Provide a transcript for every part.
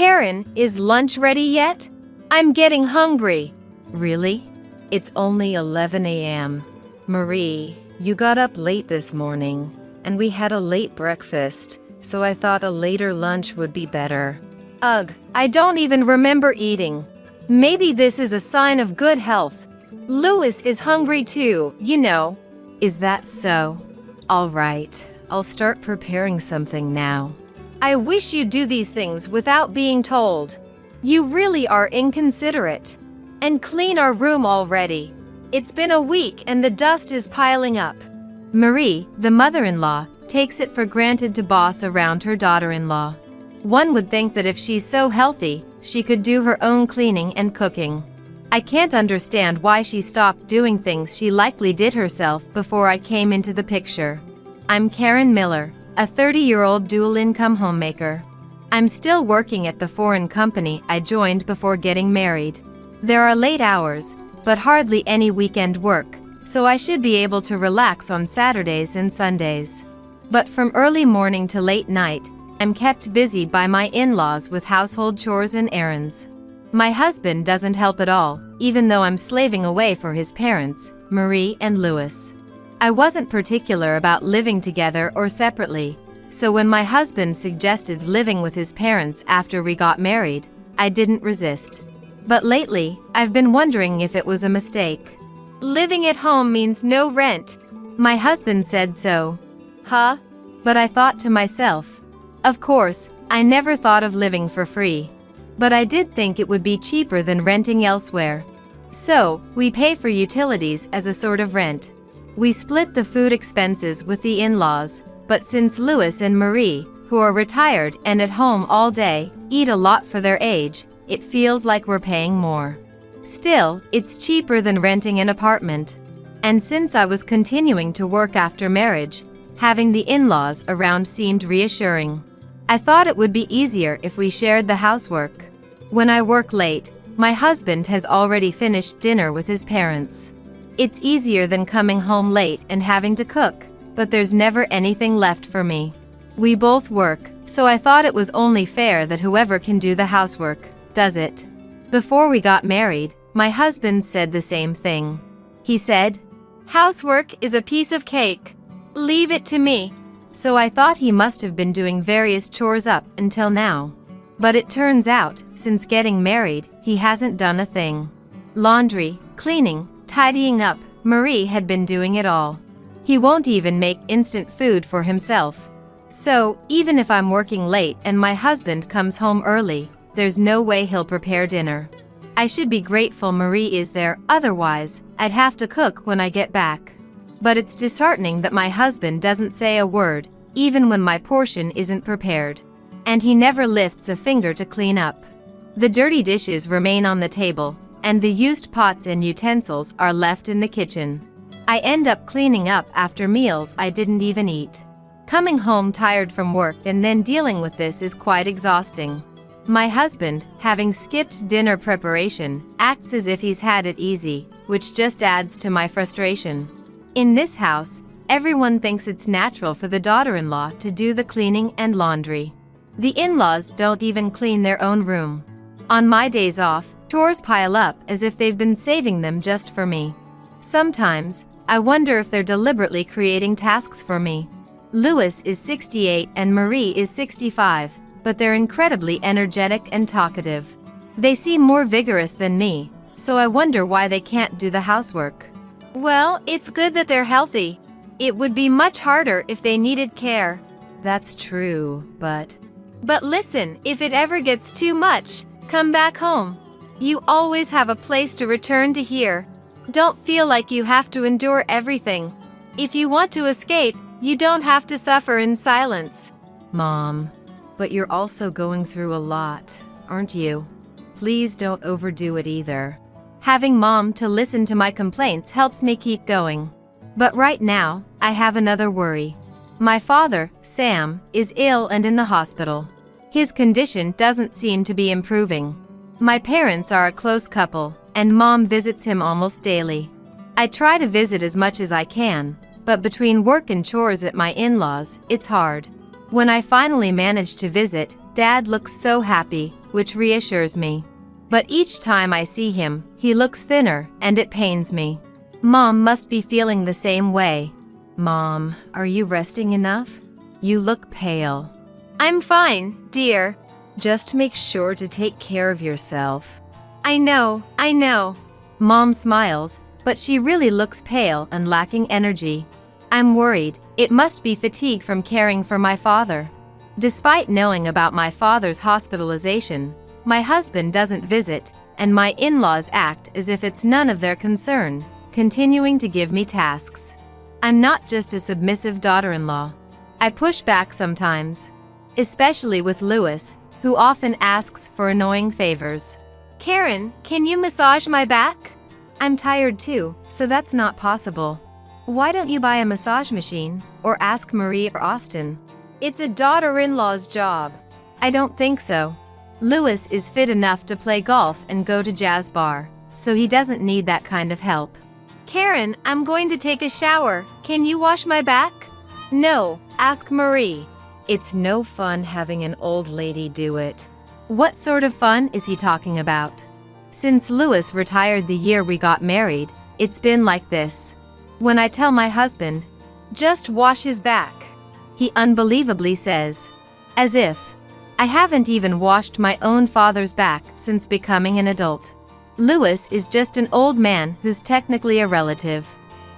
Karen, is lunch ready yet? I'm getting hungry. Really? It's only 11 a.m. Marie, you got up late this morning, and we had a late breakfast, so I thought a later lunch would be better. Ugh, I don't even remember eating. Maybe this is a sign of good health. Louis is hungry too, you know. Is that so? All right, I'll start preparing something now. I wish you'd do these things without being told. You really are inconsiderate. And clean our room already. It's been a week and the dust is piling up. Marie, the mother-in-law, takes it for granted to boss around her daughter-in-law. One would think that if she's so healthy, she could do her own cleaning and cooking. I can't understand why she stopped doing things she likely did herself before I came into the picture. I'm Karen Miller, a 30-year-old dual-income homemaker. I'm still working at the foreign company I joined before getting married. There are late hours, but hardly any weekend work, so I should be able to relax on Saturdays and Sundays. But from early morning to late night, I'm kept busy by my in-laws with household chores and errands. My husband doesn't help at all, even though I'm slaving away for his parents, Marie and Louis. I wasn't particular about living together or separately, so when my husband suggested living with his parents after we got married, I didn't resist. But lately, I've been wondering if it was a mistake. Living at home means no rent. My husband said so. Huh? But I thought to myself, of course, I never thought of living for free. But I did think it would be cheaper than renting elsewhere. So, we pay for utilities as a sort of rent. We split the food expenses with the in-laws, but since Louis and Marie, who are retired and at home all day, eat a lot for their age, it feels like we're paying more. Still, it's cheaper than renting an apartment. And since I was continuing to work after marriage, having the in-laws around seemed reassuring. I thought it would be easier if we shared the housework. When I work late, my husband has already finished dinner with his parents. It's easier than coming home late and having to cook, but there's never anything left for me. We both work, so I thought it was only fair that whoever can do the housework does it. Before we got married, my husband said the same thing. He said, "Housework is a piece of cake. Leave it to me." So I thought he must have been doing various chores up until now. But it turns out, since getting married, he hasn't done a thing. Laundry, cleaning, tidying up, Marie had been doing it all. He won't even make instant food for himself. So, even if I'm working late and my husband comes home early, there's no way he'll prepare dinner. I should be grateful Marie is there, otherwise, I'd have to cook when I get back. But it's disheartening that my husband doesn't say a word, even when my portion isn't prepared. And he never lifts a finger to clean up. The dirty dishes remain on the table, and the used pots and utensils are left in the kitchen. I end up cleaning up after meals I didn't even eat. Coming home tired from work and then dealing with this is quite exhausting. My husband, having skipped dinner preparation, acts as if he's had it easy, which just adds to my frustration. In this house, everyone thinks it's natural for the daughter-in-law to do the cleaning and laundry. The in-laws don't even clean their own room. On my days off, chores pile up as if they've been saving them just for me. Sometimes, I wonder if they're deliberately creating tasks for me. Louis is 68 and Marie is 65, but they're incredibly energetic and talkative. They seem more vigorous than me, so I wonder why they can't do the housework. Well, it's good that they're healthy. It would be much harder if they needed care. That's true, but listen, if it ever gets too much, come back home. You always have a place to return to here. Don't feel like you have to endure everything. If you want to escape, you don't have to suffer in silence. Mom, but you're also going through a lot, aren't you? Please don't overdo it either. Having Mom to listen to my complaints helps me keep going. But right now, I have another worry. My father, Sam, is ill and in the hospital. His condition doesn't seem to be improving. My parents are a close couple, and Mom visits him almost daily. I try to visit as much as I can, but between work and chores at my in-laws, it's hard. When I finally manage to visit, Dad looks so happy, which reassures me. But each time I see him, he looks thinner, and it pains me. Mom must be feeling the same way. Mom, are you resting enough? You look pale. I'm fine, dear. Just make sure to take care of yourself. I know. Mom smiles, but she really looks pale and lacking energy. I'm worried. It must be fatigue from caring for my father. Despite knowing about my father's hospitalization, my husband doesn't visit, and my in-laws act as if it's none of their concern, continuing to give me tasks. I'm not just a submissive daughter-in-law. I push back sometimes, especially with Louis, who often asks for annoying favors. Karen, can you massage my back? I'm tired too, so that's not possible. Why don't you buy a massage machine, or ask Marie or Austin? It's a daughter-in-law's job. I don't think so. Louis is fit enough to play golf and go to jazz bar, so he doesn't need that kind of help. Karen, I'm going to take a shower. Can you wash my back? No, ask Marie. It's no fun having an old lady do it. What sort of fun is he talking about? Since Louis retired the year we got married, it's been like this. When I tell my husband, just wash his back, he unbelievably says, as if I haven't even washed my own father's back since becoming an adult. Louis is just an old man who's technically a relative.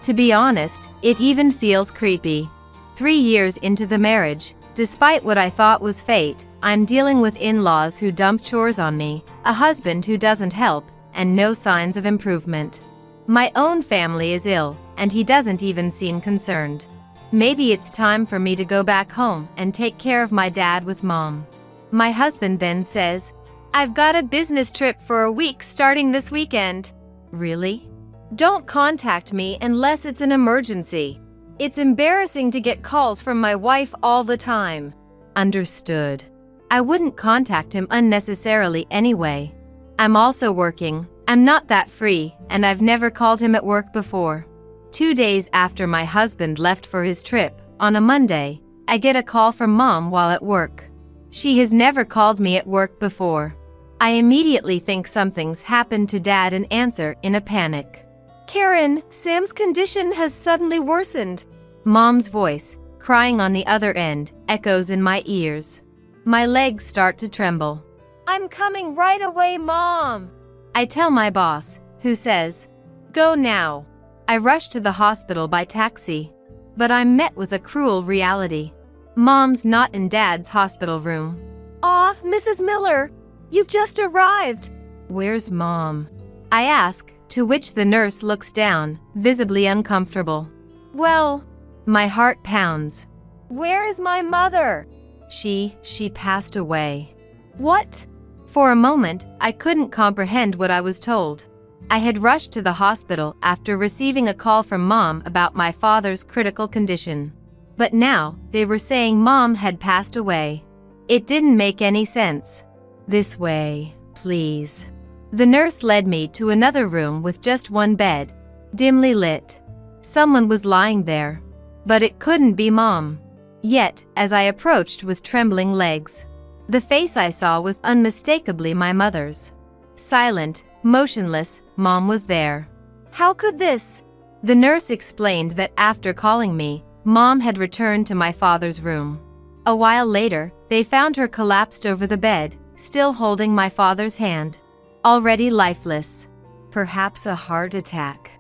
To be honest, it even feels creepy. 3 years into the marriage, despite what I thought was fate, I'm dealing with in-laws who dump chores on me, a husband who doesn't help, and no signs of improvement. My own family is ill, and he doesn't even seem concerned. Maybe it's time for me to go back home and take care of my dad with Mom. My husband then says, I've got a business trip for a week starting this weekend. Really? Don't contact me unless it's an emergency. It's embarrassing to get calls from my wife all the time. Understood. I wouldn't contact him unnecessarily anyway. I'm also working. I'm not that free, and I've never called him at work before. 2 days after my husband left for his trip, on a Monday, I get a call from Mom while at work. She has never called me at work before. I immediately think something's happened to Dad and answer in a panic. Karen, Sam's condition has suddenly worsened. Mom's voice, crying on the other end, echoes in my ears. My legs start to tremble. I'm coming right away, Mom. I tell my boss, who says, go now. I rush to the hospital by taxi, but I'm met with a cruel reality. Mom's not in Dad's hospital room. Aw, Mrs. Miller, you've just arrived. Where's Mom? I ask, to which the nurse looks down, visibly uncomfortable. Well, my heart pounds. Where is my mother? She passed away. What? For a moment, I couldn't comprehend what I was told. I had rushed to the hospital after receiving a call from Mom about my father's critical condition. But now, they were saying Mom had passed away. It didn't make any sense. This way, please. The nurse led me to another room with just one bed, dimly lit. Someone was lying there. But it couldn't be Mom. Yet, as I approached with trembling legs, the face I saw was unmistakably my mother's. Silent, motionless, Mom was there. How could this? The nurse explained that after calling me, Mom had returned to my father's room. A while later, they found her collapsed over the bed, still holding my father's hand. Already lifeless. Perhaps a heart attack.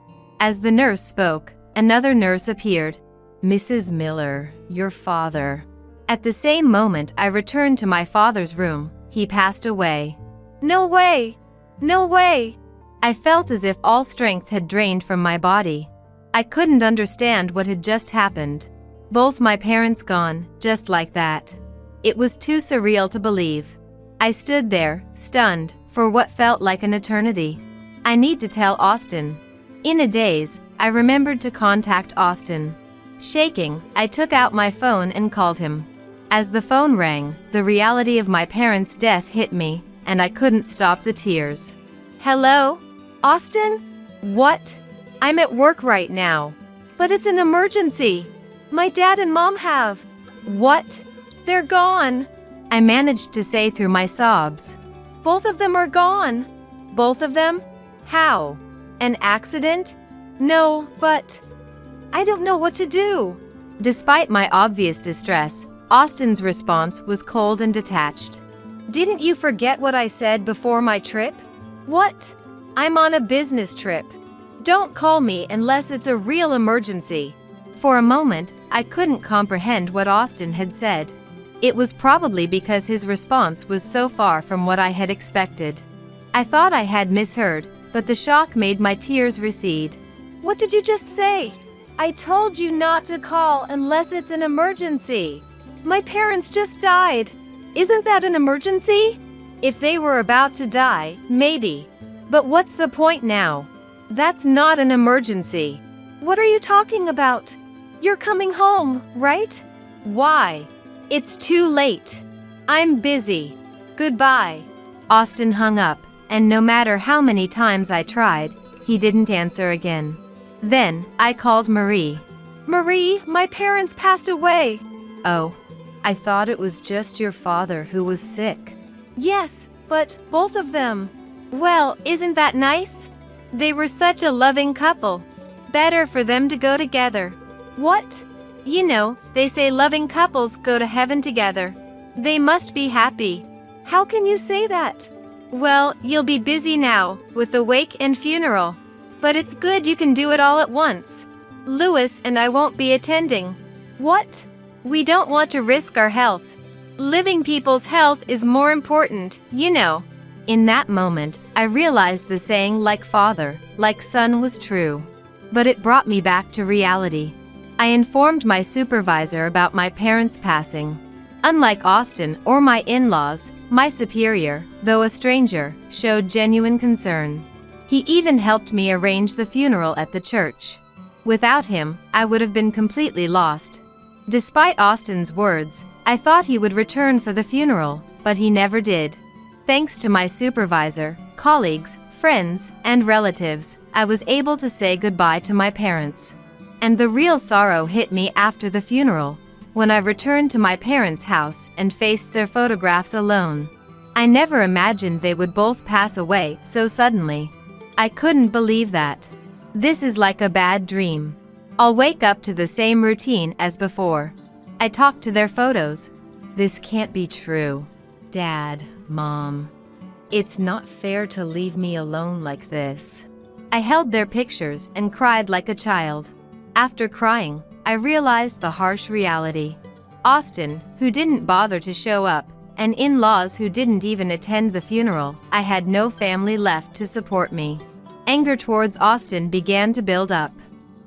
As the nurse spoke, another nurse appeared. Mrs. Miller, your father. At the same moment I returned to my father's room, he passed away. No way! No way! I felt as if all strength had drained from my body. I couldn't understand what had just happened. Both my parents gone, just like that. It was too surreal to believe. I stood there, stunned, for what felt like an eternity. I need to tell Austin. In a daze, I remembered to contact Austin. Shaking, I took out my phone and called him. As the phone rang, the reality of my parents' death hit me, and I couldn't stop the tears. Hello? Austin? What? I'm at work right now. But it's an emergency. My dad and Mom have. What? They're gone. I managed to say through my sobs. Both of them are gone. Both of them? How? An accident? No, but I don't know what to do. Despite my obvious distress, Austin's response was cold and detached. Didn't you forget what I said before my trip? What? I'm on a business trip. Don't call me unless it's a real emergency. For a moment, I couldn't comprehend what Austin had said. It was probably because his response was so far from what I had expected. I thought I had misheard, but the shock made my tears recede. What did you just say? I told you not to call unless it's an emergency. My parents just died. Isn't that an emergency? If they were about to die, maybe. But what's the point now? That's not an emergency. What are you talking about? You're coming home, right? Why? It's too late. I'm busy. Goodbye. Austin hung up, and no matter how many times I tried, he didn't answer again. Then, I called Marie. Marie, my parents passed away. Oh, I thought it was just your father who was sick. Yes, but both of them. Well, isn't that nice? They were such a loving couple. Better for them to go together. What? You know, they say loving couples go to heaven together. They must be happy. How can you say that? Well, you'll be busy now, with the wake and funeral. But it's good you can do it all at once. Louis and I won't be attending. What? We don't want to risk our health. Living people's health is more important, you know. In that moment, I realized the saying like father, like son was true. But it brought me back to reality. I informed my supervisor about my parents' passing. Unlike Austin or my in-laws, my superior, though a stranger, showed genuine concern. He even helped me arrange the funeral at the church. Without him, I would have been completely lost. Despite Austin's words, I thought he would return for the funeral, but he never did. Thanks to my supervisor, colleagues, friends, and relatives, I was able to say goodbye to my parents. And the real sorrow hit me after the funeral, when I returned to my parents' house and faced their photographs alone. I never imagined they would both pass away so suddenly. I couldn't believe that. This is like a bad dream. I'll wake up to the same routine as before. I talked to their photos. This can't be true. Dad, Mom. It's not fair to leave me alone like this. I held their pictures and cried like a child. After crying, I realized the harsh reality. Austin, who didn't bother to show up, and in-laws who didn't even attend the funeral, I had no family left to support me. Anger towards Austin began to build up.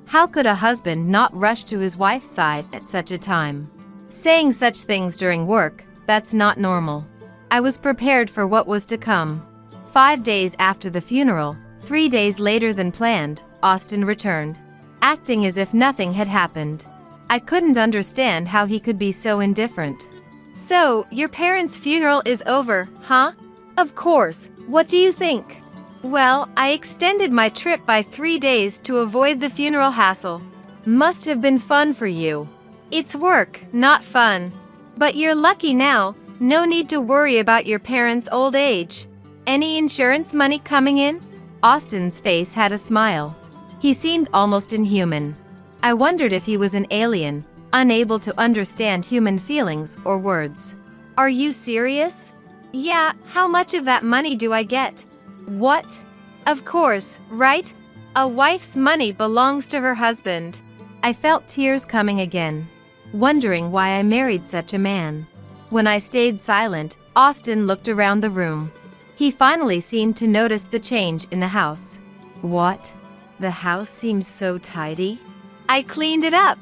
How could a husband not rush to his wife's side at such a time? Saying such things during work, that's not normal. I was prepared for what was to come. 5 days after the funeral, 3 days later than planned, Austin returned, acting as if nothing had happened. I couldn't understand how he could be so indifferent. So, your parents' funeral is over, huh? Of course. What do you think? Well, I extended my trip by 3 days to avoid the funeral hassle. Must have been fun for you. It's work, not fun. But you're lucky now, no need to worry about your parents' old age. Any insurance money coming in? Austin's face had a smile. He seemed almost inhuman. I wondered if he was an alien, unable to understand human feelings or words. Are you serious? Yeah, how much of that money do I get? What? Of course, right? A wife's money belongs to her husband. I felt tears coming again, wondering why I married such a man. When I stayed silent, Austin looked around the room. He finally seemed to notice the change in the house. What? The house seems so tidy? I cleaned it up.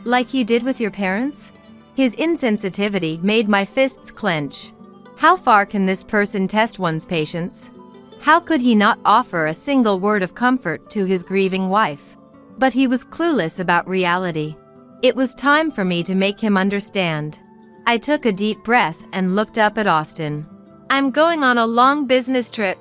Like you did with your parents? His insensitivity made my fists clench. How far can this person test one's patience? How could he not offer a single word of comfort to his grieving wife? But he was clueless about reality. It was time for me to make him understand. I took a deep breath and looked up at Austin. I'm going on a long business trip.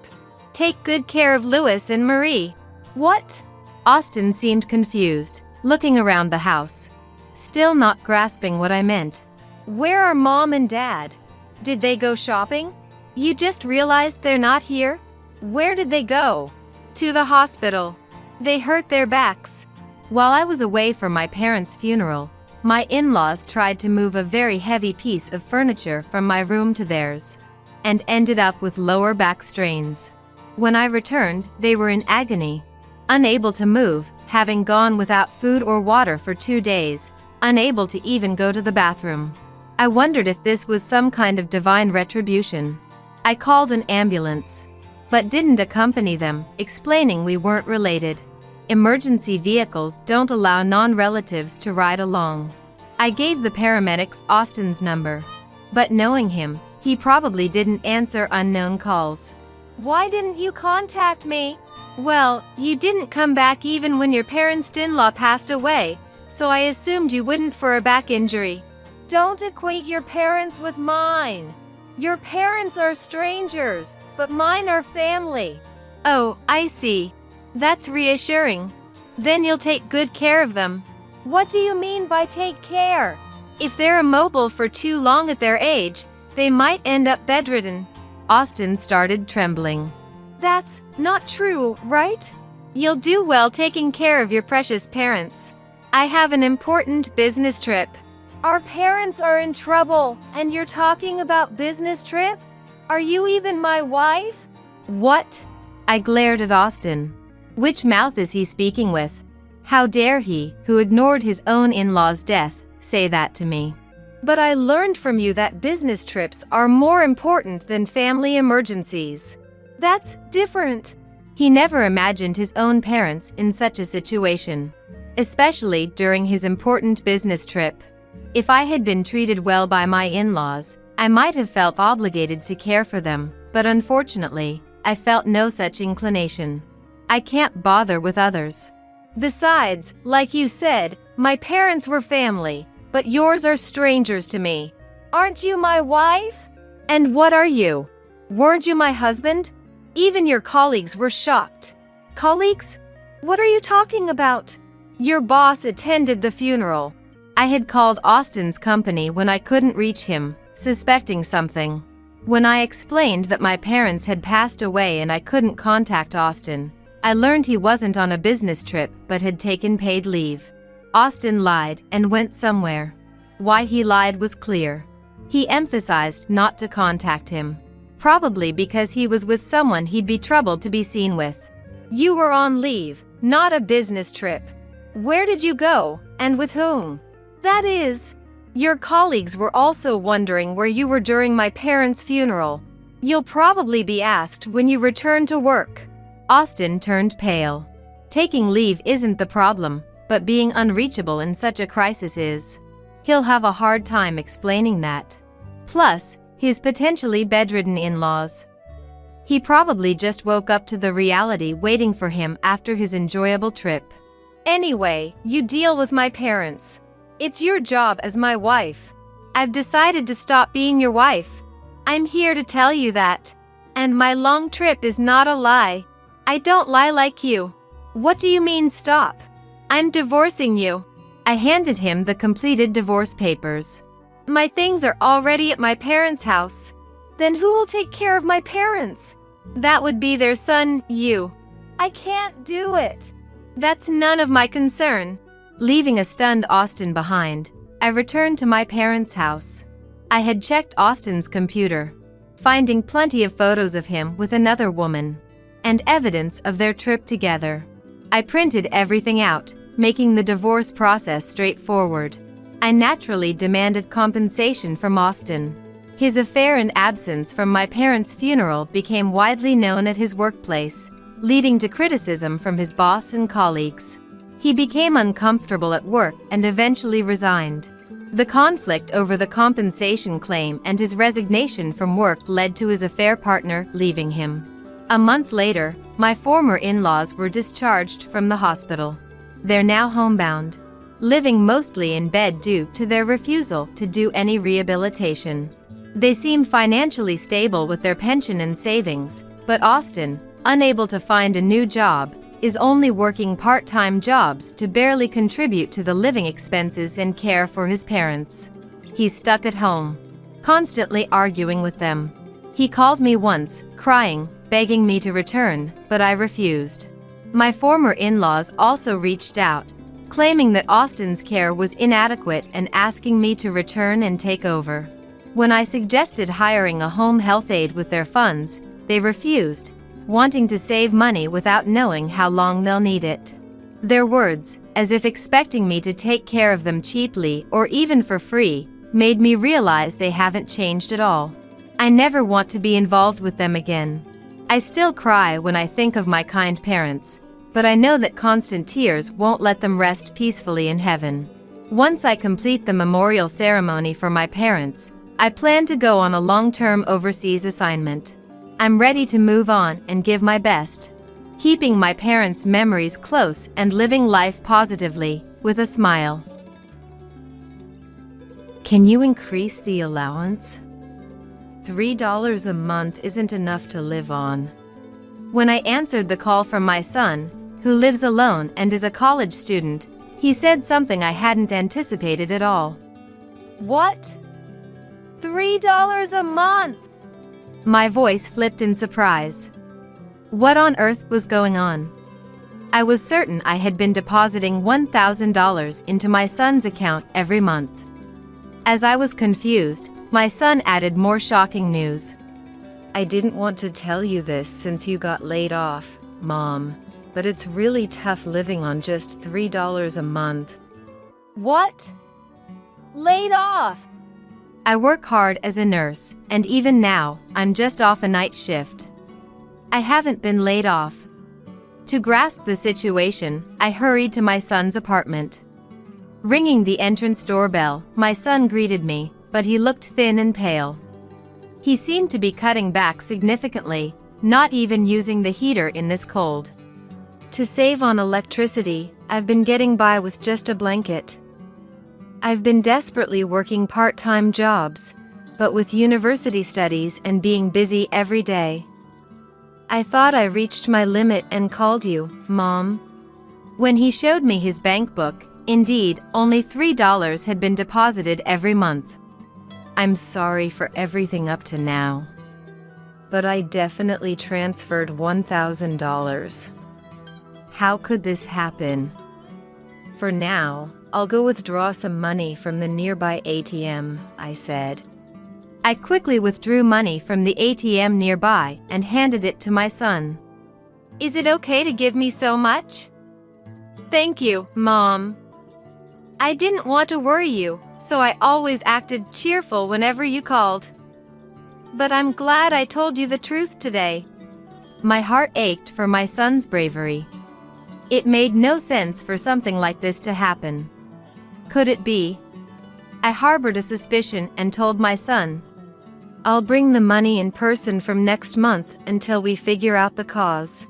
Take good care of Louis and Marie. What? Austin seemed confused, looking around the house, still not grasping what I meant. Where are Mom and Dad? Did they go shopping? You just realized they're not here? Where did they go? To the hospital. They hurt their backs. While I was away for my parents' funeral, my in-laws tried to move a very heavy piece of furniture from my room to theirs, and ended up with lower back strains. When I returned, they were in agony, unable to move, having gone without food or water for 2 days, unable to even go to the bathroom. I wondered if this was some kind of divine retribution. I called an ambulance, but didn't accompany them, explaining we weren't related. Emergency vehicles don't allow non-relatives to ride along. I gave the paramedics Austin's number, but knowing him, he probably didn't answer unknown calls. Why didn't you contact me? Well, you didn't come back even when your parents-in-law passed away, so I assumed you wouldn't for a back injury. Don't equate your parents with mine. Your parents are strangers, but mine are family. Oh, I see. That's reassuring. Then you'll take good care of them. What do you mean by take care? If they're immobile for too long at their age, they might end up bedridden. Austin started trembling. That's not true, right? You'll do well taking care of your precious parents. I have an important business trip. Our parents are in trouble, and you're talking about business trip? Are you even my wife? What? I glared at Austin. Which mouth is he speaking with? How dare he, who ignored his own in-law's death, say that to me? But I learned from you that business trips are more important than family emergencies. That's different. He never imagined his own parents in such a situation, especially during his important business trip. If I had been treated well by my in-laws, I might have felt obligated to care for them, but unfortunately, I felt no such inclination. I can't bother with others. Besides, like you said, my parents were family, but yours are strangers to me. Aren't you my wife? And what are you? Weren't you my husband? Even your colleagues were shocked. Colleagues? What are you talking about? Your boss attended the funeral. I had called Austin's company when I couldn't reach him, suspecting something. When I explained that my parents had passed away and I couldn't contact Austin, I learned he wasn't on a business trip but had taken paid leave. Austin lied and went somewhere. Why he lied was clear. He emphasized not to contact him, probably because he was with someone he'd be troubled to be seen with. You were on leave, not a business trip. Where did you go, and with whom? That is, your colleagues were also wondering where you were during my parents' funeral. You'll probably be asked when you return to work. Austin turned pale. Taking leave isn't the problem, but being unreachable in such a crisis is. He'll have a hard time explaining that. Plus, his potentially bedridden in-laws. He probably just woke up to the reality waiting for him after his enjoyable trip. Anyway, you deal with my parents. It's your job as my wife. I've decided to stop being your wife. I'm here to tell you that. And my long trip is not a lie. I don't lie like you. What do you mean stop? I'm divorcing you. I handed him the completed divorce papers. My things are already at my parents' house. Then who will take care of my parents? That would be their son, you. I can't do it. That's none of my concern. Leaving a stunned Austin behind, I returned to my parents' house. I had checked Austin's computer, finding plenty of photos of him with another woman, and evidence of their trip together. I printed everything out, making the divorce process straightforward. I naturally demanded compensation from Austin. His affair and absence from my parents' funeral became widely known at his workplace, leading to criticism from his boss and colleagues. He became uncomfortable at work and eventually resigned. The conflict over the compensation claim and his resignation from work led to his affair partner leaving him. A month later, my former in-laws were discharged from the hospital. They're now homebound, living mostly in bed due to their refusal to do any rehabilitation. They seemed financially stable with their pension and savings, but Austin, unable to find a new job, is only working part-time jobs to barely contribute to the living expenses and care for his parents. He's stuck at home, constantly arguing with them. He called me once, crying, begging me to return, but I refused. My former in-laws also reached out, claiming that Austin's care was inadequate and asking me to return and take over. When I suggested hiring a home health aide with their funds, they refused, wanting to save money without knowing how long they'll need it. Their words, as if expecting me to take care of them cheaply or even for free, made me realize they haven't changed at all. I never want to be involved with them again. I still cry when I think of my kind parents, but I know that constant tears won't let them rest peacefully in heaven. Once I complete the memorial ceremony for my parents, I plan to go on a long-term overseas assignment. I'm ready to move on and give my best, keeping my parents' memories close and living life positively, with a smile. Can you increase the allowance? $3 a month isn't enough to live on. When I answered the call from my son, who lives alone and is a college student, he said something I hadn't anticipated at all. What? $3 a month? My voice flipped in surprise. What on earth was going on? I was certain I had been depositing $1,000 into my son's account every month. As I was confused, my son added more shocking news. I didn't want to tell you this since you got laid off, Mom, but it's really tough living on just $3 a month. What? Laid off? I work hard as a nurse, and even now, I'm just off a night shift. I haven't been laid off. To grasp the situation, I hurried to my son's apartment. Ringing the entrance doorbell, my son greeted me, but he looked thin and pale. He seemed to be cutting back significantly, not even using the heater in this cold. To save on electricity, I've been getting by with just a blanket. I've been desperately working part-time jobs, but with university studies and being busy every day. I thought I reached my limit and called you, Mom. When he showed me his bank book, indeed, only $3 had been deposited every month. I'm sorry for everything up to now, but I definitely transferred $1,000. How could this happen? For now, I'll go withdraw some money from the nearby ATM, I said. I quickly withdrew money from the ATM nearby and handed it to my son. Is it okay to give me so much? Thank you, Mom. I didn't want to worry you, so I always acted cheerful whenever you called. But I'm glad I told you the truth today. My heart ached for my son's bravery. It made no sense for something like this to happen. Could it be? I harbored a suspicion and told my son, I'll bring the money in person from next month until we figure out the cause.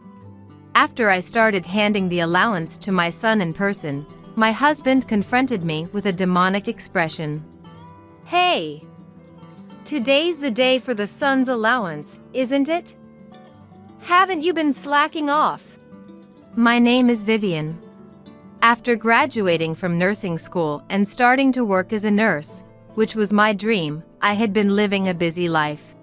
After I started handing the allowance to my son in person, my husband confronted me with a demonic expression. Hey! Today's the day for the son's allowance, isn't it? Haven't you been slacking off? My name is Vivian. After graduating from nursing school and starting to work as a nurse, which was my dream, I had been living a busy life.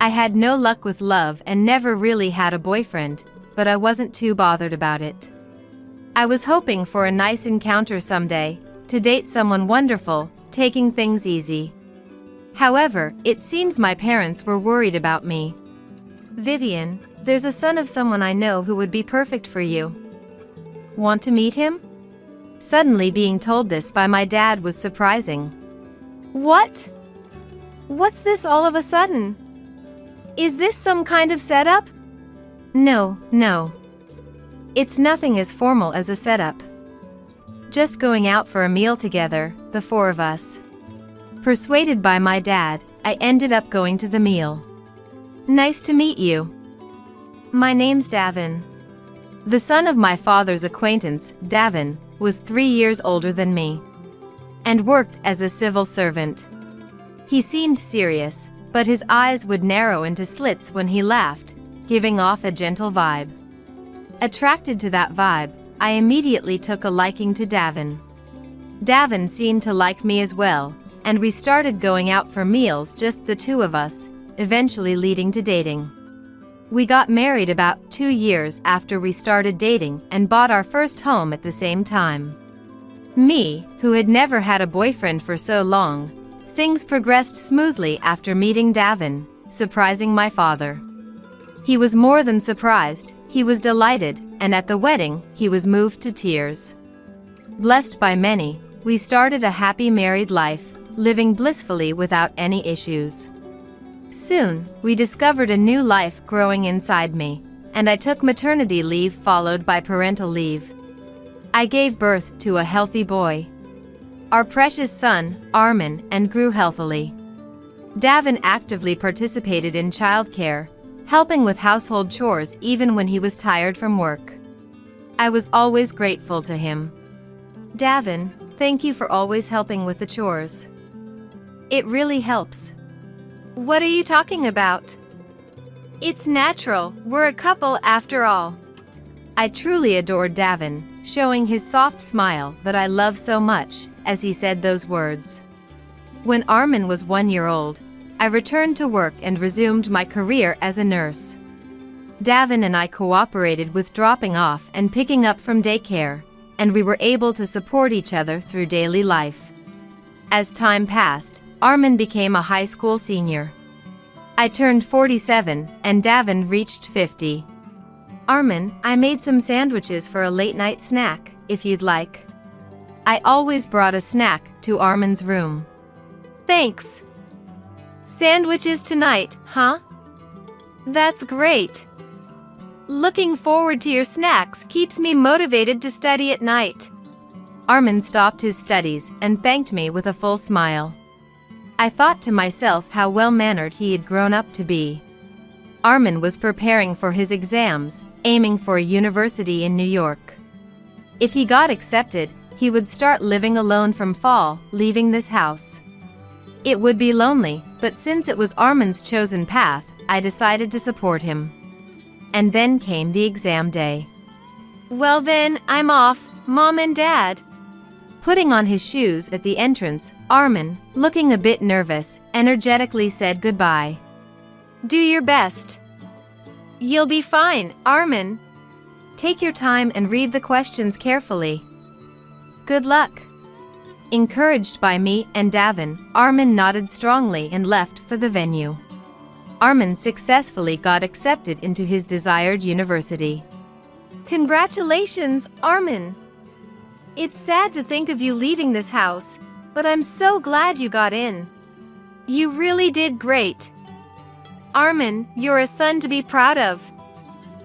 I had no luck with love and never really had a boyfriend, but I wasn't too bothered about it. I was hoping for a nice encounter someday, to date someone wonderful, taking things easy. However, it seems my parents were worried about me. Vivian, there's a son of someone I know who would be perfect for you. Want to meet him? Suddenly being told this by my dad was surprising. What? What's this all of a sudden? Is this some kind of setup? No. It's nothing as formal as a setup. Just going out for a meal together, the four of us. Persuaded by my dad, I ended up going to the meal. Nice to meet you. My name's Davin. The son of my father's acquaintance, Davin, was 3 years older than me, and worked as a civil servant. He seemed serious, but his eyes would narrow into slits when he laughed, giving off a gentle vibe. Attracted to that vibe, I immediately took a liking to Davin. Davin seemed to like me as well, and we started going out for meals, just the two of us, eventually leading to dating. We got married about 2 years after we started dating and bought our first home at the same time. Me, who had never had a boyfriend for so long, things progressed smoothly after meeting Davin, surprising my father. He was more than surprised, he was delighted, and at the wedding, he was moved to tears. Blessed by many, we started a happy married life, living blissfully without any issues. Soon, we discovered a new life growing inside me, and I took maternity leave followed by parental leave. I gave birth to a healthy boy, our precious son, Armin, and grew healthily. Davin actively participated in childcare, helping with household chores even when he was tired from work. I was always grateful to him. Davin, thank you for always helping with the chores. It really helps. What are you talking about? It's natural, we're a couple after all. I truly adored Davin, showing his soft smile that I love so much, as he said those words. When Armin was 1 year old, I returned to work and resumed my career as a nurse. Davin and I cooperated with dropping off and picking up from daycare, and we were able to support each other through daily life. As time passed, Armin became a high school senior. I turned 47, and Davin reached 50. Armin, I made some sandwiches for a late-night snack, if you'd like. I always brought a snack to Armin's room. Thanks. Sandwiches tonight, huh? That's great. Looking forward to your snacks keeps me motivated to study at night. Armin stopped his studies and thanked me with a full smile. I thought to myself how well-mannered he had grown up to be. Armin was preparing for his exams, aiming for a university in New York. If he got accepted, he would start living alone from fall, leaving this house. It would be lonely, but since it was Armin's chosen path, I decided to support him. And then came the exam day. Well then, I'm off, Mom and Dad. Putting on his shoes at the entrance, Armin, looking a bit nervous, energetically said goodbye. Do your best. You'll be fine, Armin. Take your time and read the questions carefully. Good luck. Encouraged by me and Davin, Armin nodded strongly and left for the venue. Armin successfully got accepted into his desired university. Congratulations, Armin. It's sad to think of you leaving this house, but I'm so glad you got in. You really did great. Armin, you're a son to be proud of.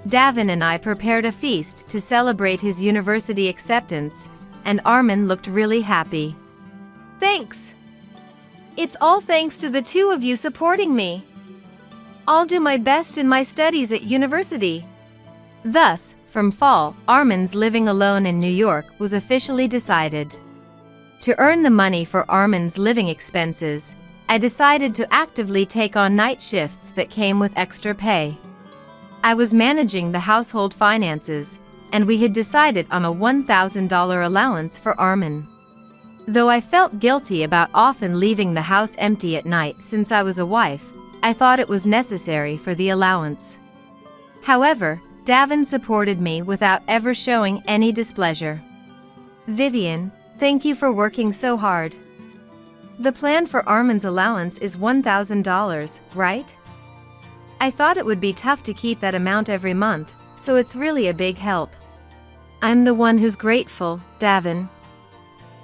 Davin and I prepared a feast to celebrate his university acceptance, and Armin looked really happy. Thanks. It's all thanks to the two of you supporting me. I'll do my best in my studies at university. Thus, from fall, Armin's living alone in New York was officially decided. To earn the money for Armin's living expenses, I decided to actively take on night shifts that came with extra pay. I was managing the household finances, and we had decided on a $1,000 allowance for Armin. Though I felt guilty about often leaving the house empty at night since I was a wife, I thought it was necessary for the allowance. However, Davin supported me without ever showing any displeasure. Vivian, thank you for working so hard. The plan for Armin's allowance is $1,000, right? I thought it would be tough to keep that amount every month, so it's really a big help. I'm the one who's grateful, Davin.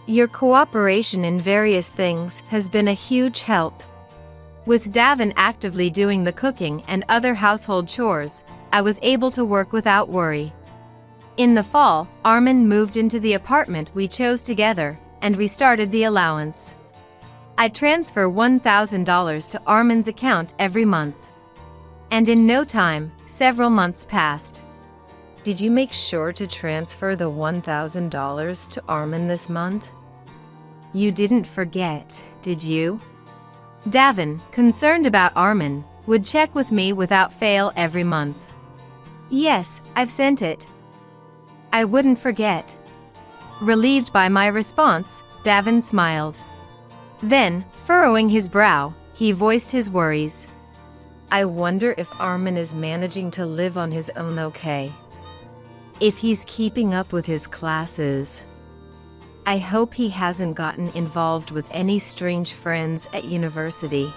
Your cooperation in various things has been a huge help. With Davin actively doing the cooking and other household chores, I was able to work without worry. In the fall, Armin moved into the apartment we chose together, and we started the allowance. I transfer $1,000 to Armin's account every month. And in no time, several months passed. Did you make sure to transfer the $1,000 to Armin this month? You didn't forget, did you? Davin, concerned about Armin, would check with me without fail every month. Yes, I've sent it. I wouldn't forget. Relieved by my response, Davin smiled. Then, furrowing his brow, he voiced his worries. I wonder if Armin is managing to live on his own okay. If he's keeping up with his classes. I hope he hasn't gotten involved with any strange friends at university.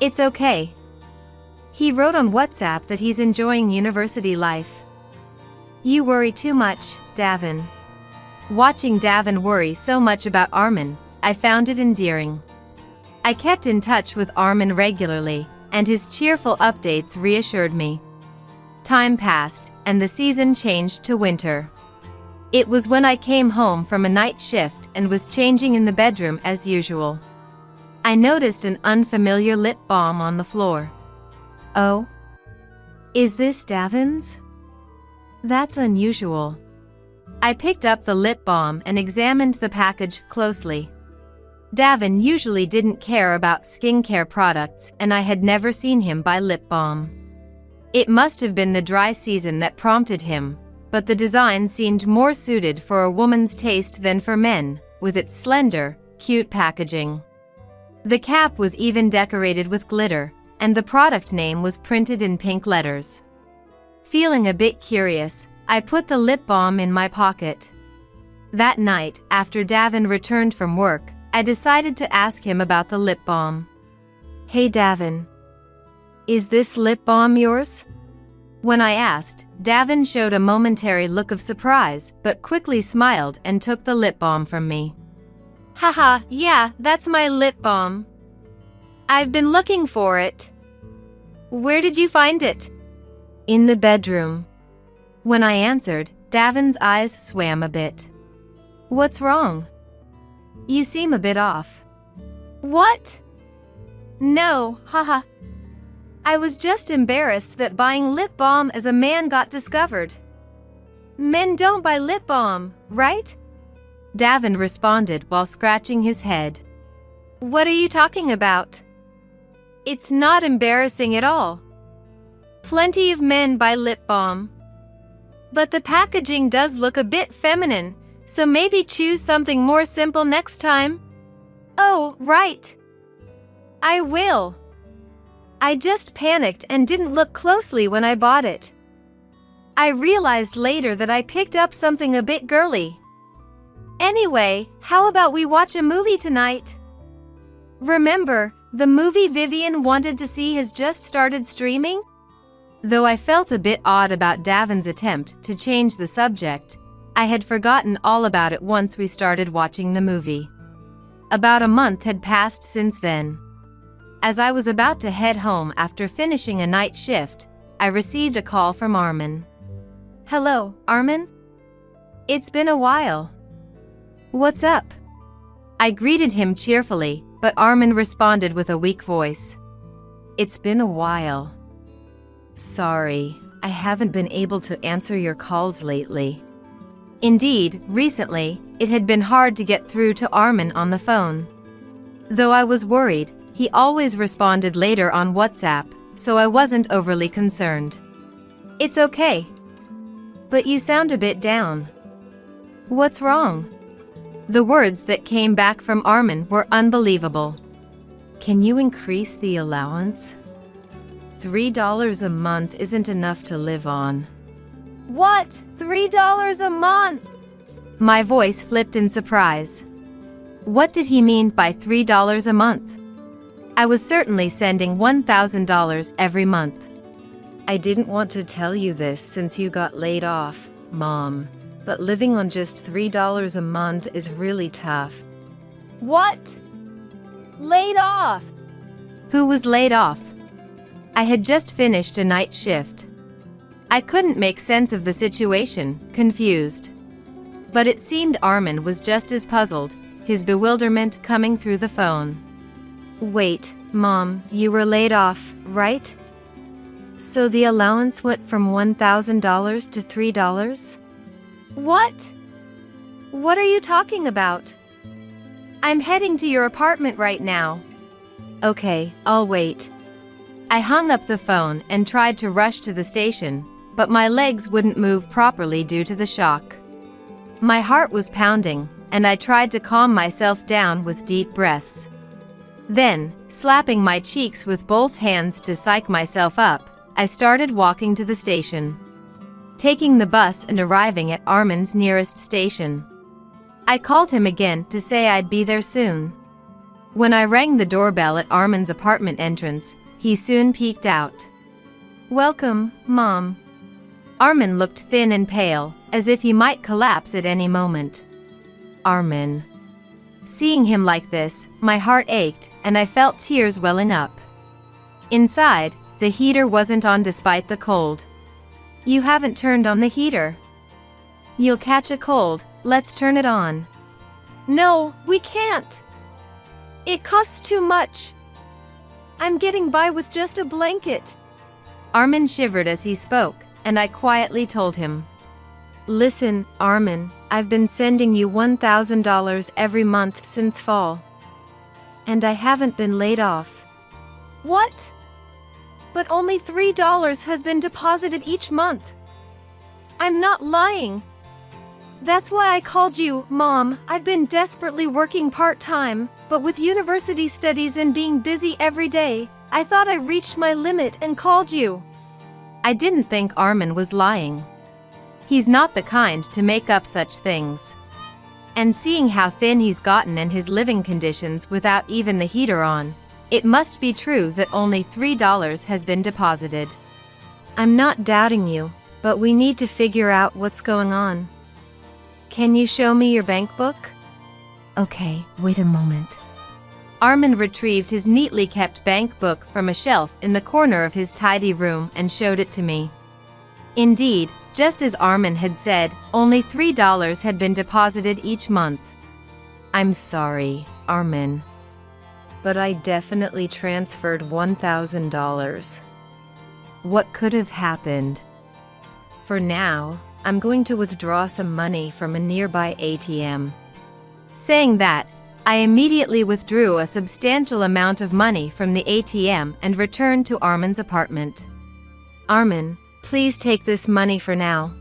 It's okay. He wrote on WhatsApp that he's enjoying university life. You worry too much, Davin. Watching Davin worry so much about Armin, I found it endearing. I kept in touch with Armin regularly, and his cheerful updates reassured me. Time passed, and the season changed to winter. It was when I came home from a night shift and was changing in the bedroom as usual. I noticed an unfamiliar lip balm on the floor. Oh? Is this Davin's? That's unusual. I picked up the lip balm and examined the package closely. Davin usually didn't care about skincare products, and I had never seen him buy lip balm. It must have been the dry season that prompted him, but the design seemed more suited for a woman's taste than for men, with its slender, cute packaging. The cap was even decorated with glitter, and the product name was printed in pink letters. Feeling a bit curious, I put the lip balm in my pocket. That night, after Davin returned from work, I decided to ask him about the lip balm. Hey Davin. Is this lip balm yours? When I asked, Davin showed a momentary look of surprise, but quickly smiled and took the lip balm from me. Haha, yeah, that's my lip balm. I've been looking for it. Where did you find it? In the bedroom. When I answered, Davin's eyes swam a bit. What's wrong? You seem a bit off. What? No, haha. I was just embarrassed that buying lip balm as a man got discovered. Men don't buy lip balm, right? Davin responded while scratching his head. What are you talking about? It's not embarrassing at all. Plenty of men buy lip balm. But the packaging does look a bit feminine, so maybe choose something more simple next time. Oh, right. I will. I just panicked and didn't look closely when I bought it. I realized later that I picked up something a bit girly. Anyway, how about we watch a movie tonight? Remember, the movie Vivian wanted to see has just started streaming? Though I felt a bit odd about Davin's attempt to change the subject, I had forgotten all about it once we started watching the movie. About a month had passed since then. As I was about to head home after finishing a night shift, I received a call from Armin. Hello, Armin? It's been a while. What's up? I greeted him cheerfully, but Armin responded with a weak voice. It's been a while. Sorry, I haven't been able to answer your calls lately. Indeed, recently, it had been hard to get through to Armin on the phone. Though I was worried, he always responded later on WhatsApp, so I wasn't overly concerned. It's okay. But you sound a bit down. What's wrong? The words that came back from Armin were unbelievable. Can you increase the allowance? $3 a month isn't enough to live on. What? $3 a month? My voice flipped in surprise. What did he mean by $3 a month? I was certainly sending $1,000 every month. I didn't want to tell you this since you got laid off, Mom, but living on just $3 a month is really tough. What? Laid off? Who was laid off? I had just finished a night shift. I couldn't make sense of the situation, confused. But it seemed Armin was just as puzzled, his bewilderment coming through the phone. Wait, Mom, you were laid off, right? So the allowance went from $1,000 to $3? What? What are you talking about? I'm heading to your apartment right now. Okay, I'll wait. I hung up the phone and tried to rush to the station, but my legs wouldn't move properly due to the shock. My heart was pounding, and I tried to calm myself down with deep breaths. Then, Slapping my cheeks with both hands to psych myself up, I started walking to the station. Taking the bus and arriving at Armin's nearest station. I called him again to say I'd be there soon. When I rang the doorbell at Armin's apartment entrance, he soon peeked out. "Welcome, Mom." Armin looked thin and pale, as if he might collapse at any moment. Armin. Seeing him like this, my heart ached and I felt tears welling up. Inside, the heater wasn't on despite the cold. "You haven't turned on the heater. You'll catch a cold, let's turn it on." "No, we can't. It costs too much. I'm getting by with just a blanket." Armin shivered as he spoke, and I quietly told him. "Listen, Armin, I've been sending you $1,000 every month since fall. And I haven't been laid off." "What? But only $3 has been deposited each month." "I'm not lying. That's why I called you, Mom. I've been desperately working part-time, but with university studies and being busy every day, I thought I reached my limit and called you." I didn't think Armin was lying. He's not the kind to make up such things. And seeing how thin he's gotten and his living conditions without even the heater on, it must be true that only $3 has been deposited. "I'm not doubting you, but we need to figure out what's going on. Can you show me your bank book?" "Okay, wait a moment." Armin retrieved his neatly kept bank book from a shelf in the corner of his tidy room and showed it to me. Indeed, just as Armin had said, only $3 had been deposited each month. "I'm sorry, Armin. But I definitely transferred $1,000. What could have happened? For now, I'm going to withdraw some money from a nearby ATM." Saying that, I immediately withdrew a substantial amount of money from the ATM and returned to Armin's apartment. "Armin, please take this money for now.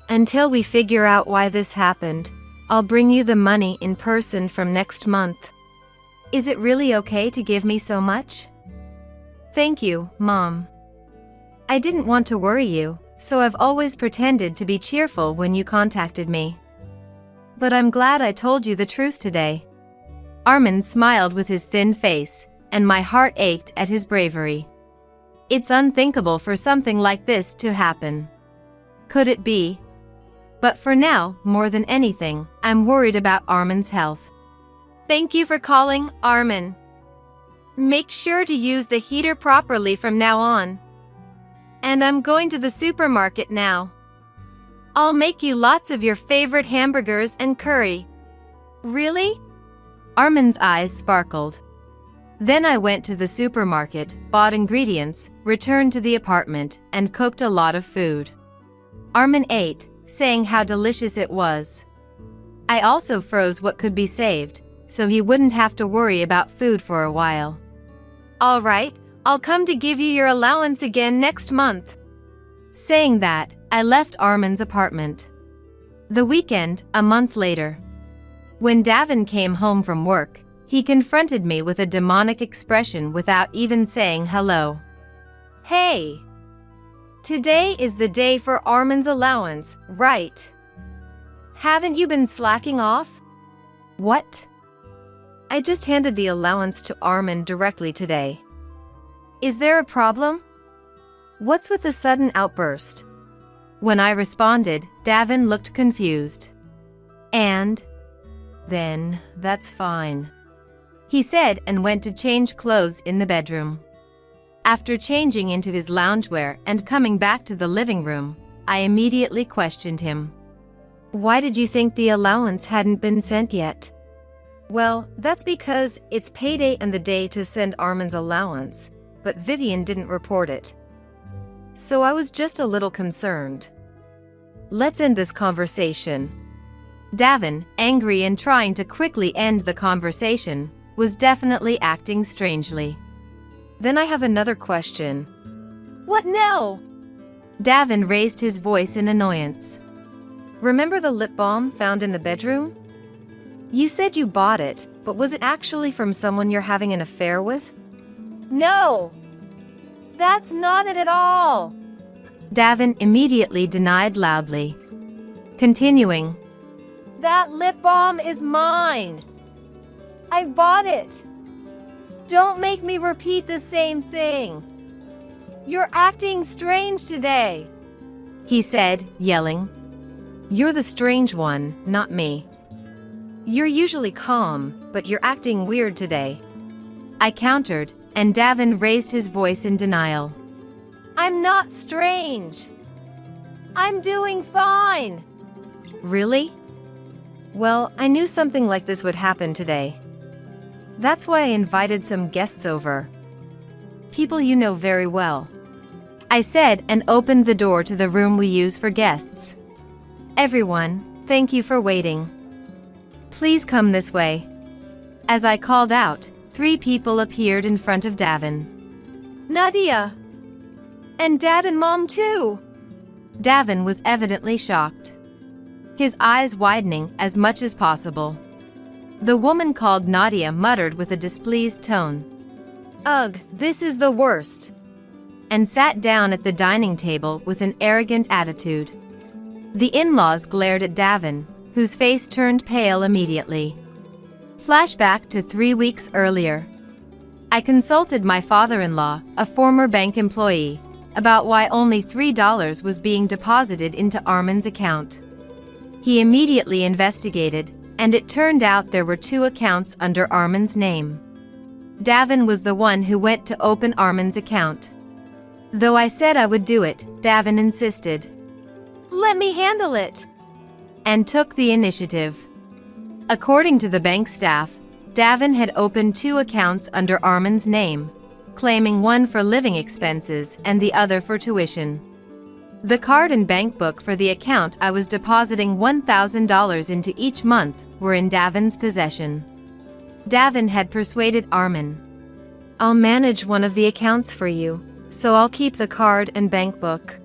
Until we figure out why this happened, I'll bring you the money in person from next month. Is it really okay to give me so much?" "Thank you, Mom. I didn't want to worry you, so I've always pretended to be cheerful when you contacted me. But I'm glad I told you the truth today." Armin smiled with his thin face, and my heart ached at his bravery. It's unthinkable for something like this to happen. Could it be? But for now, more than anything, I'm worried about Armin's health. "Thank you for calling, Armin. Make sure to use the heater properly from now on. And I'm going to the supermarket now. I'll make you lots of your favorite hamburgers and curry." "Really?" Armin's eyes sparkled. Then I went to the supermarket, bought ingredients, returned to the apartment, and cooked a lot of food. Armin ate, saying how delicious it was. I also froze what could be saved, so he wouldn't have to worry about food for a while. "All right, I'll come to give you your allowance again next month." Saying that, I left Armin's apartment. The weekend, a month later. When Davin came home from work, he confronted me with a demonic expression without even saying hello. "Hey! Today is the day for Armin's allowance, right? Haven't you been slacking off?" "What?" "I just handed the allowance to Armin directly today. Is there a problem? What's with the sudden outburst?" When I responded, Davin looked confused. "And then, that's fine," he said and went to change clothes in the bedroom. After changing into his loungewear and coming back to the living room, I immediately questioned him. "Why did you think the allowance hadn't been sent yet?" "Well, that's because it's payday and the day to send Armin's allowance, but Vivian didn't report it. So I was just a little concerned." "Let's end this conversation." Davin, angry and trying to quickly end the conversation, was definitely acting strangely. "Then I have another question." "What now?" Davin raised his voice in annoyance. "Remember the lip balm found in the bedroom? You said you bought it, But was it actually from someone you're having an affair with? No! That's not it at all! Davin immediately denied loudly. Continuing. That lip balm is mine! I bought it! Don't make me repeat the same thing! You're acting strange today! He said, yelling. You're the strange one, not me. You're usually calm, but you're acting weird today. I countered, and Davin raised his voice in denial. I'm not strange. I'm doing fine. Really? Well, I knew something like this would happen today. That's why I invited some guests over. People you know very well. I said and opened the door to the room we use for guests. Everyone, thank you for waiting. Please come this way. As I called out, 3 people appeared in front of Davin. Nadia! And Dad and Mom too! Davin was evidently shocked, his eyes widening as much as possible. The woman called Nadia muttered with a displeased tone. Ugh, this is the worst. And sat down at the dining table with an arrogant attitude. The in-laws glared at Davin, whose face turned pale immediately. Flashback to 3 weeks earlier. I consulted my father-in-law, a former bank employee, about why only $3 was being deposited into Armin's account. He immediately investigated, and it turned out there were 2 accounts under Armin's name. Davin was the one who went to open Armin's account. Though I said I would do it, Davin insisted. Let me handle it! And took the initiative. According to the bank staff, Davin had opened 2 accounts under Armin's name, claiming one for living expenses and the other for tuition. The card and bank book for the account I was depositing $1,000 into each month were in Davin's possession. Davin had persuaded Armin. I'll manage one of the accounts for you, so I'll keep the card and bank book,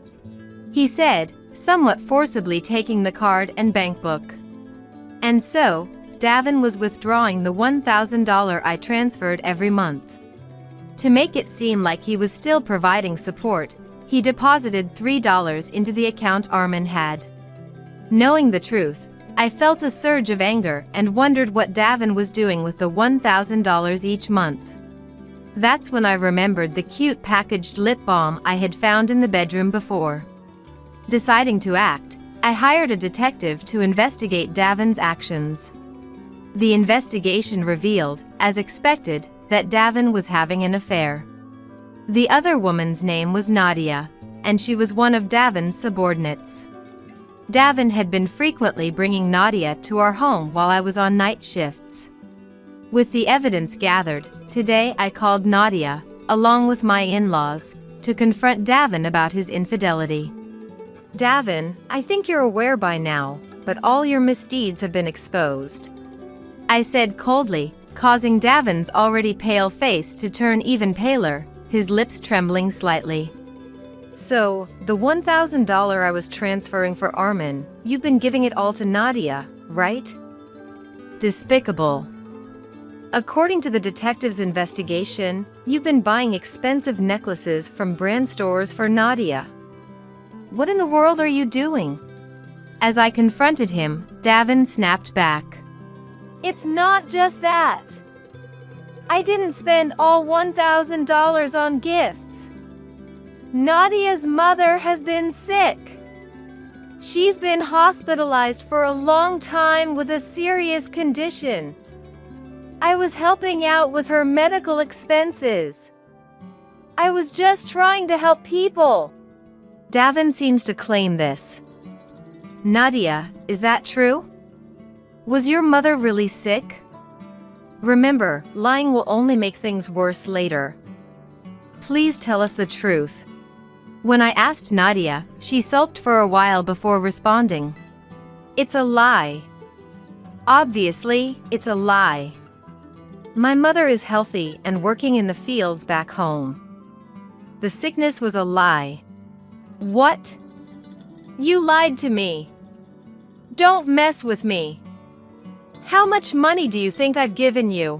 he said, somewhat forcibly taking the card and bank book. And so, Davin was withdrawing the $1,000 I transferred every month. To make it seem like he was still providing support, he deposited $3 into the account Armin had. Knowing the truth, I felt a surge of anger and wondered what Davin was doing with the $1,000 each month. That's when I remembered the cute packaged lip balm I had found in the bedroom before. Deciding to act, I hired a detective to investigate Davin's actions. The investigation revealed, as expected, that Davin was having an affair. The other woman's name was Nadia, and she was one of Davin's subordinates. Davin had been frequently bringing Nadia to our home while I was on night shifts. With the evidence gathered, today I called Nadia, along with my in-laws, to confront Davin about his infidelity. Davin, I think you're aware by now, but all your misdeeds have been exposed, I said coldly, causing Davin's already pale face to turn even paler, his lips trembling slightly. So, the $1,000 I was transferring for Armin, you've been giving it all to Nadia, right? Despicable. According to the detective's investigation, you've been buying expensive necklaces from brand stores for Nadia. What in the world are you doing? As I confronted him, Davin snapped back. It's not just that. I didn't spend all $1,000 on gifts. Nadia's mother has been sick. She's been hospitalized for a long time with a serious condition. I was helping out with her medical expenses. I was just trying to help people. Davin seems to claim this. Nadia, is that true? Was your mother really sick? Remember, lying will only make things worse later. Please tell us the truth. When I asked Nadia, she sulked for a while before responding. It's a lie. Obviously, it's a lie. My mother is healthy and working in the fields back home. The sickness was a lie. What? You lied to me. Don't mess with me. How much money do you think I've given you?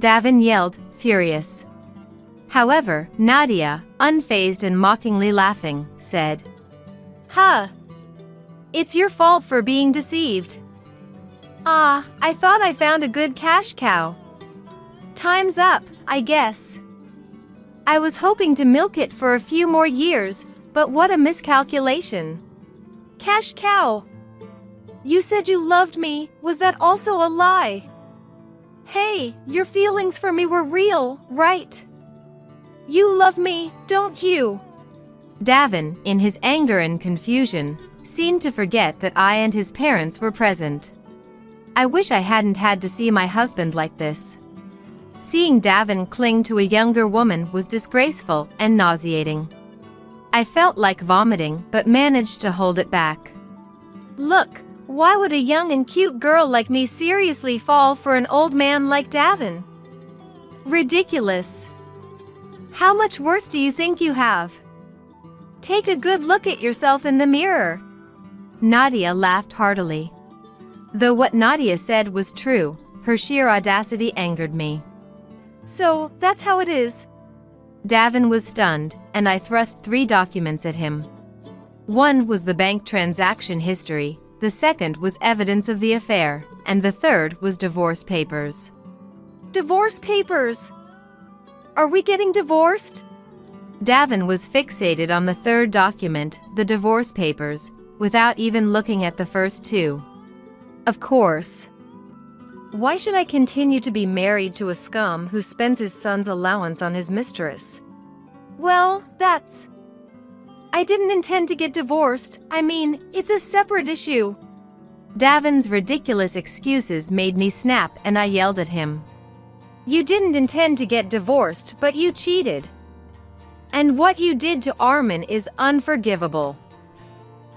Davin yelled, furious. However, Nadia, unfazed and mockingly laughing, said, Huh. It's your fault for being deceived. Ah, I thought I found a good cash cow. Time's up, I guess. I was hoping to milk it for a few more years, but what a miscalculation. Cash cow. You said you loved me, was that also a lie? Hey, your feelings for me were real, right? You love me, don't you? Davin, in his anger and confusion, seemed to forget that I and his parents were present. I wish I hadn't had to see my husband like this. Seeing Davin cling to a younger woman was disgraceful and nauseating. I felt like vomiting but managed to hold it back. Look, why would a young and cute girl like me seriously fall for an old man like Davin? Ridiculous. How much worth do you think you have? Take a good look at yourself in the mirror. Nadia laughed heartily. Though what Nadia said was true, her sheer audacity angered me. So, that's how it is. Davin was stunned, and I thrust 3 documents at him. One was the bank transaction history, the second was evidence of the affair, and the third was divorce papers. Divorce papers? Are we getting divorced? Davin was fixated on the third document, the divorce papers, without even looking at the first 2. Of course. Why should I continue to be married to a scum who spends his son's allowance on his mistress? Well, that's... I didn't intend to get divorced. I mean, it's a separate issue. Davin's ridiculous excuses made me snap and I yelled at him. You didn't intend to get divorced, but you cheated. And what you did to Armin is unforgivable.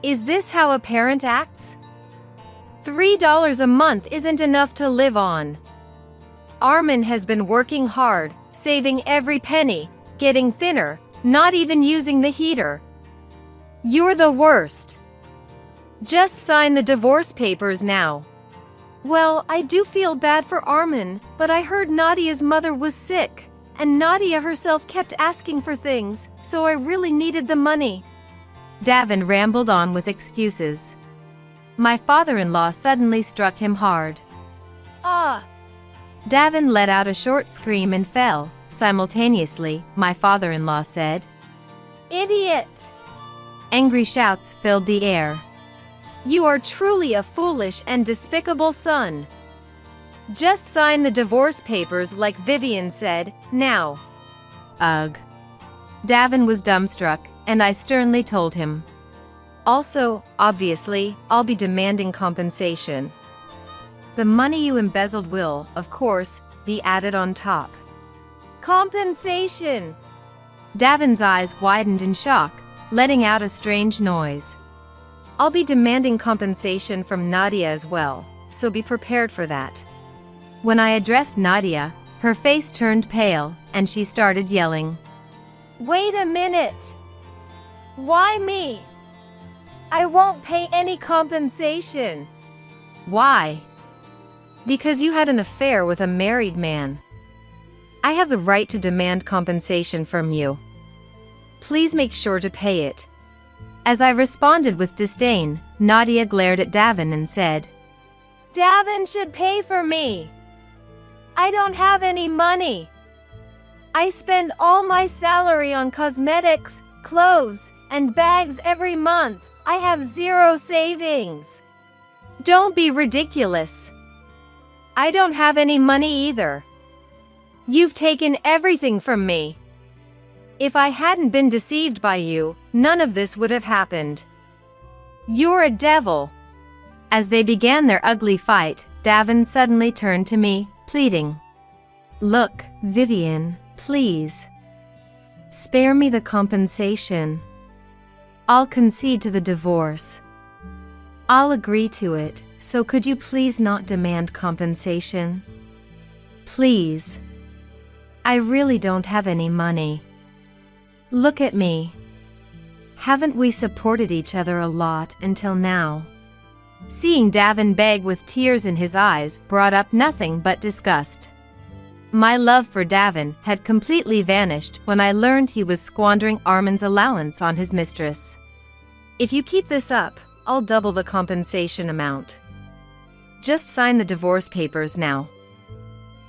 Is this how a parent acts? $3 a month isn't enough to live on. Armin has been working hard, saving every penny, getting thinner, not even using the heater. You're the worst. Just sign the divorce papers now. Well, I do feel bad for Armin, but I heard Nadia's mother was sick, and Nadia herself kept asking for things, so I really needed the money. Davin rambled on with excuses. My father-in-law suddenly struck him hard. Ah! Davin let out a short scream and fell. Simultaneously, my father-in-law said, Idiot! Angry shouts filled the air. You are truly a foolish and despicable son. Just sign the divorce papers like Vivian said, now. Ugh. Davin was dumbstruck, and I sternly told him. Also, obviously, I'll be demanding compensation. The money you embezzled will, of course, be added on top. Compensation! Davin's eyes widened in shock, letting out a strange noise. I'll be demanding compensation from Nadia as well, so be prepared for that. When I addressed Nadia, her face turned pale, and she started yelling. Wait a minute! Why me? I won't pay any compensation. Why? Because you had an affair with a married man. I have the right to demand compensation from you. Please make sure to pay it. As I responded with disdain, Nadia glared at Davin and said, Davin should pay for me. I don't have any money. I spend all my salary on cosmetics, clothes, and bags every month. I have 0 savings. Don't be ridiculous. I don't have any money either. You've taken everything from me. If I hadn't been deceived by you, none of this would have happened. You're a devil. As they began their ugly fight, Davin suddenly turned to me, pleading. Look, Vivian, please. Spare me the compensation. I'll concede to the divorce. I'll agree to it, so could you please not demand compensation? Please. I really don't have any money. Look at me. Haven't we supported each other a lot until now? Seeing Davin beg with tears in his eyes brought up nothing but disgust. My love for Davin had completely vanished when I learned he was squandering Armin's allowance on his mistress. "If you keep this up, I'll double the compensation amount. Just sign the divorce papers now.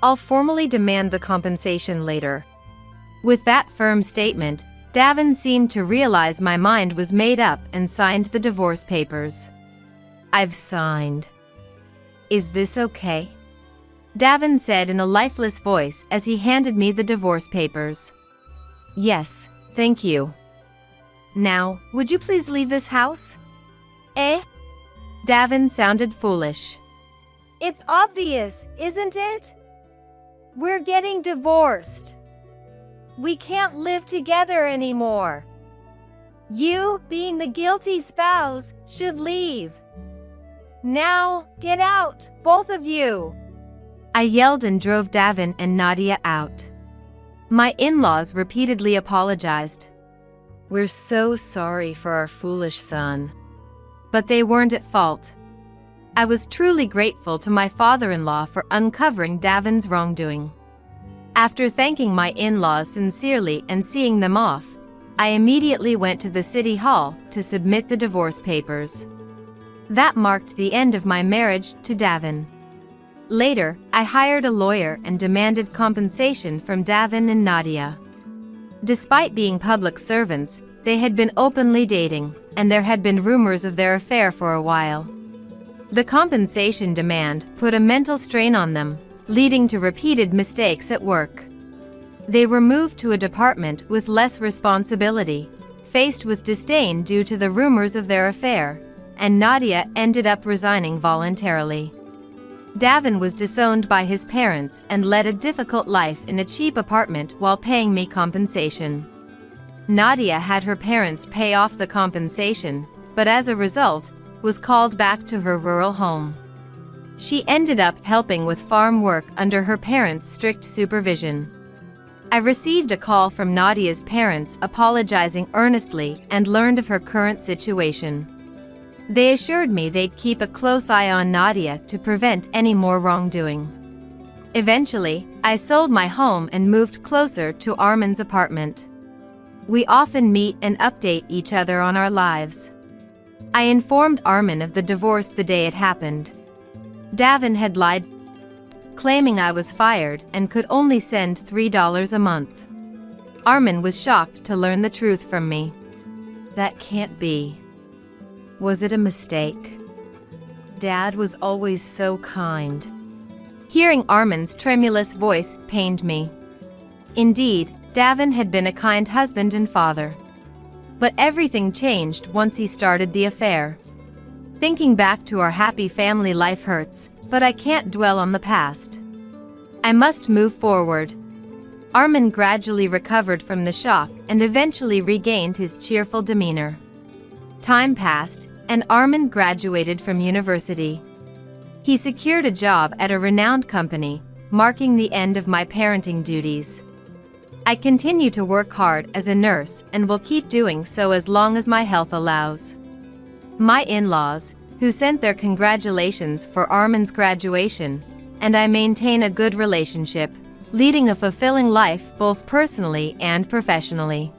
I'll formally demand the compensation later." With that firm statement, Davin seemed to realize my mind was made up and signed the divorce papers. "I've signed. Is this okay?" Davin said in a lifeless voice as he handed me the divorce papers. "Yes, thank you. Now, would you please leave this house?" Eh? Davin sounded foolish. It's obvious, isn't it? We're getting divorced. We can't live together anymore. You, being the guilty spouse, should leave. Now, get out, both of you. I yelled and drove Davin and Nadia out. My in-laws repeatedly apologized. "We're so sorry for our foolish son." But they weren't at fault. I was truly grateful to my father-in-law for uncovering Davin's wrongdoing. After thanking my in-laws sincerely and seeing them off, I immediately went to the city hall to submit the divorce papers. That marked the end of my marriage to Davin. Later, I hired a lawyer and demanded compensation from Davin and Nadia. Despite being public servants, they had been openly dating, and there had been rumors of their affair for a while. The compensation demand put a mental strain on them, leading to repeated mistakes at work. They were moved to a department with less responsibility, faced with disdain due to the rumors of their affair, and Nadia ended up resigning voluntarily. Davin was disowned by his parents and led a difficult life in a cheap apartment while paying me compensation. Nadia had her parents pay off the compensation, but as a result, was called back to her rural home. She ended up helping with farm work under her parents' strict supervision. I received a call from Nadia's parents apologizing earnestly and learned of her current situation. They assured me they'd keep a close eye on Nadia to prevent any more wrongdoing. Eventually, I sold my home and moved closer to Armin's apartment. We often meet and update each other on our lives. I informed Armin of the divorce the day it happened. Davin had lied, claiming I was fired and could only send $3 a month. Armin was shocked to learn the truth from me. "That can't be. Was it a mistake? Dad was always so kind." Hearing Armin's tremulous voice pained me. Indeed, Davin had been a kind husband and father. But everything changed once he started the affair. Thinking back to our happy family life hurts, but I can't dwell on the past. I must move forward. Armin gradually recovered from the shock and eventually regained his cheerful demeanor. Time passed, and Armin graduated from university. He secured a job at a renowned company, marking the end of my parenting duties. I continue to work hard as a nurse and will keep doing so as long as my health allows. My in-laws, who sent their congratulations for Armin's graduation, and I maintain a good relationship, leading a fulfilling life both personally and professionally.